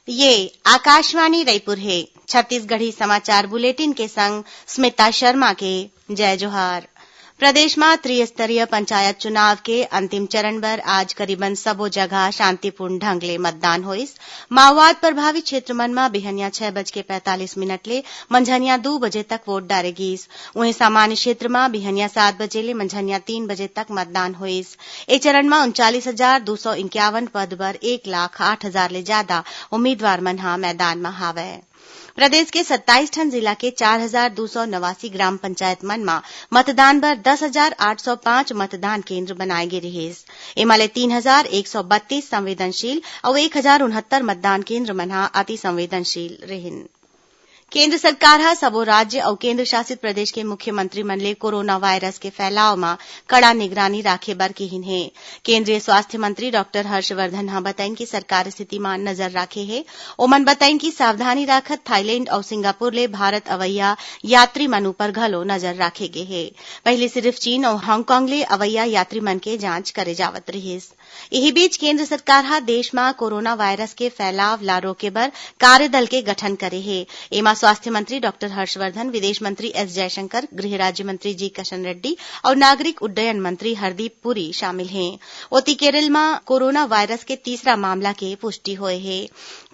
ये आकाशवाणी रायपुर है। छत्तीसगढ़ी समाचार बुलेटिन के संग स्मिता शर्मा के जय जोहार। प्रदेश में त्रिस्तरीय पंचायत चुनाव के अंतिम चरण बर आज करीबन सबो जगह शांतिपूर्ण ढंग ले मतदान होइस। माओवाद प्रभावित क्षेत्र मन में बिहनिया 6:45 ले मंझनिया 2 बजे तक वोट डारे गिस। वहीं सामान्य क्षेत्र में बिहनिया 7 बजे ले मंझनिया 3 बजे तक मतदान होइस। ए चरण में 39,251 पद बर 1,08,000 ले ज्यादा उम्मीदवार मन ह मैदान में हावय। प्रदेश के 27 ठन जिला के 4,289 ग्राम पंचायत मन म मतदान बर 10,805 मतदान केन्द्र बनाए गे रिहिस। एमा ले 3,132 संवेदनशील अउ 1,069 मतदान केन्द्र मन ह अति संवेदनशील रिहिन। केंद्र सरकार ह सबो राज्य अउ केंद्र शासित प्रदेश के मुख्यमंत्री मन ले कोरोना वायरस के फैलाव म कड़ा निगरानी राखे बर केहिन हे। केंद्रीय स्वास्थ्य मंत्री डॉक्टर हर्षवर्धन ह बताइन कि सरकार स्थिति म नजर राखे हे। ओमन बताइन कि सावधानी राखत थाईलैंड अउ सिंगापुर ले भारत अवैया यात्री मन उपर घलो नजर राखे गे हे। पहिली सिर्फ चीन अउ हांगकांग ले अवैया यात्री मन के जांच करे जावत रिहिस। इही बीच केंद्र सरकार ह देश म कोरोना वायरस के फैलाव ला रोके बर कार्यदल के गठन करे हे। एमा स्वास्थ्य मंत्री डॉक्टर हर्षवर्धन, विदेश मंत्री एस जयशंकर, गृह राज्य मंत्री जी किशन रेड्डी और नागरिक उड्डयन मंत्री हरदीप पुरी शामिल हैं। ओती केरल में कोरोना वायरस के तीसरा मामला के पुष्टि होए हे।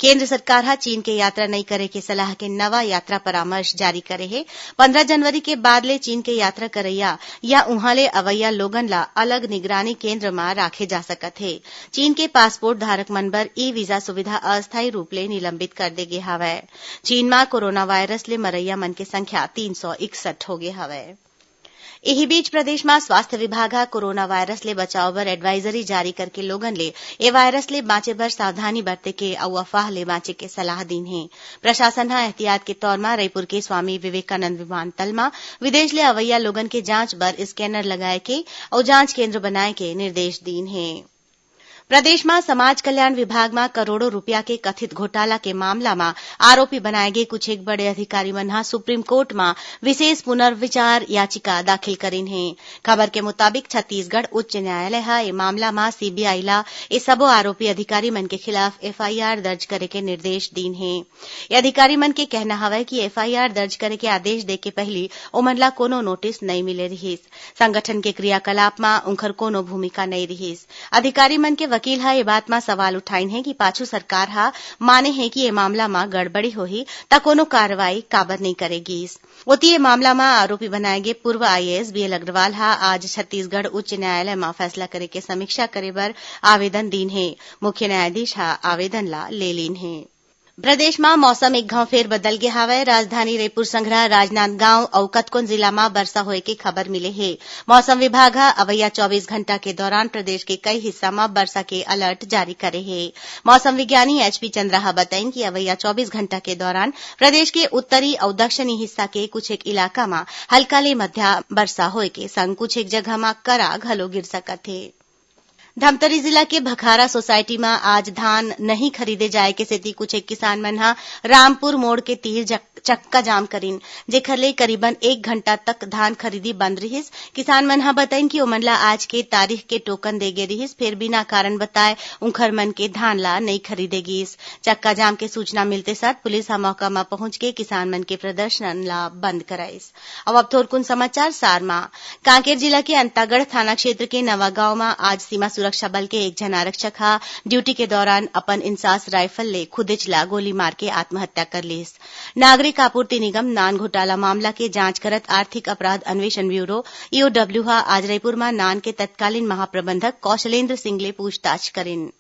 केंद्र सरकार ह चीन के यात्रा नहीं करे के सलाह के नवा यात्रा परामर्श जारी करे हे। 15 जनवरी के बाद ले चीन के यात्रा करैया या उहां ले अवैया लोगन ला अलग निगरानी केंद्र में राखे जा सकत हे। चीन के पासपोर्ट धारक मन बर ई वीजा सुविधा अस्थायी रूप ले निलंबित कर दे गे हवय। चीन में कोरोना वायरस ले मरैया मन के संख्या 361 हो गे हवय। इही बीच प्रदेश में स्वास्थ्य विभाग ह कोरोना वायरस ले बचाव बर एडवाइजरी जारी करके लोगन ले ए वायरस ले बाँचे बर सावधानी बरते के अउ अफवाह ले बाँचे के सलाह दीन हे। प्रशासन ह एहतियात के तौर म रायपुर के स्वामी विवेकानंद विमानतल म विदेश ले अवैया लोगन के जांच बर स्कैनर लगाए के अउ जांच केंद्र बनाए के निर्देश दीन हे। प्रदेश में समाज कल्याण विभाग में करोड़ों रूपया के कथित घोटाला के मामला में आरोपी बनाए गए कुछ एक बड़े अधिकारी मन ह सुप्रीम कोर्ट में विशेष पुनर्विचार याचिका दाखिल करीन हे। खबर के मुताबिक छत्तीसगढ़ उच्च न्यायालय ह ए मामला में सीबीआई ला ए सबो आरोपी अधिकारी मन के खिलाफ एफआईआर दर्ज करे के निर्देश दीन हे। ये अधिकारी मन के कहना हवय कि एफआईआर दर्ज करे के आदेश दे के पहिली ओमन ला कोनो नोटिस नहीं मिले रिहिस। संगठन के क्रियाकलाप में उनकर कोनो भूमिका नहीं रिहिस। अधिकारी मन के वकील ह ए बात में सवाल उठाइन है कि पाछू सरकार ह माने है कि ए मामला में गड़बड़ी होही त कोनो कार्रवाई काबर नहीं करेगिस। ओती ए मामला में आरोपी बनाए गे पूर्व आईएएस बीएल अग्रवाल ह आज छत्तीसगढ़ उच्च न्यायालय में फैसला करे के समीक्षा करे बर आवेदन दीन हे। मुख्य न्यायाधीश ह आवेदन ला ले लीन हे। प्रदेश में मौसम एक घांव फेर बदल गे हवय। राजधानी रायपुर संघरा राजनांदगांव अउ कतकोन जिला में बरसा होए के खबर मिले हे। मौसम विभाग ह अवैया 24 घंटा के दौरान प्रदेश के कई हिस्सा में बरसा के अलर्ट जारी करे हे। मौसम विज्ञानी एचपी चंद्रा ह बताइन कि अवैया 24 घंटा के दौरान प्रदेश के उत्तरी अउ दक्षिणी हिस्सा के कुछ एक इलाका में हल्का ले मध्या बरसा होए के संग कुछ एक जगह में करा घलो गिर सकत हे। धमतरी जिला के भखारा सोसायटी में आज धान नहीं खरीदे जाए के सेती कुछ एक किसान मन ह रामपुर मोड़ के तीर चक्का जाम करीन, जेखर ले करीबन 1 घंटा तक धान खरीदी बंद रिहिस। किसान मन ह बताइन कि ओमन ला आज के तारीख के टोकन दे गे रिहिस, फिर बिना कारण बताए उनखर मन के धान ला नहीं खरीदे गिस। चक्का जाम के सूचना मिलते साथ पुलिस ह मौका में पहुंच के किसान मन के प्रदर्शन ला बंद कराइस। अब थोरकुन समाचार सार म कांकेर जिला के अंतागढ़ थाना क्षेत्र के नवागांव में आज सीमा सुरक्षा बल के एक झन आरक्षक ह ड्यूटी के दौरान अपन इंसास राइफल ले खुदेच ला गोली मार के आत्महत्या कर लिस। नागरिक आपूर्ति निगम नान घोटाला मामला के जांच करत आर्थिक अपराध अन्वेषण ब्यूरो ईओडब्ल्यू ह आज रायपुर में नान के तत्कालीन महाप्रबंधक कौशलेंद्र सिंह ले पूछताछ करीन।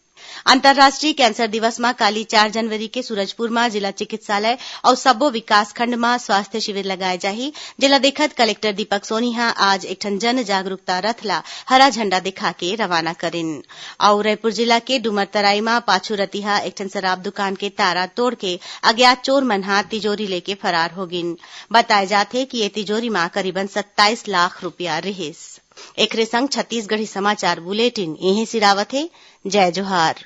अंतर्राष्ट्रीय कैंसर दिवस में काली 4 जनवरी के सूरजपुर में जिला चिकित्सालय और सब्बो विकासखंड में स्वास्थ्य शिविर लगाए जाही। जिला देखत कलेक्टर दीपक सोनी ह आज एक ठन जन जागरूकता रथ ला हरा झंडा दिखा के रवाना करीन। और रायपुर जिला के डुमरतराई में पाछू रतिहा एक ठन शराब दुकान के तारा तोड़ के अज्ञात चोर मन ह तिजोरी लेके फरार हो गिन। बताए जाथे कि ये तिजोरी में करीबन 27 लाख रुपया रिहिस। एकरे संग छत्तीसगढ़ी समाचार बुलेटिन यहीं सिरावत हे। जय जोहार।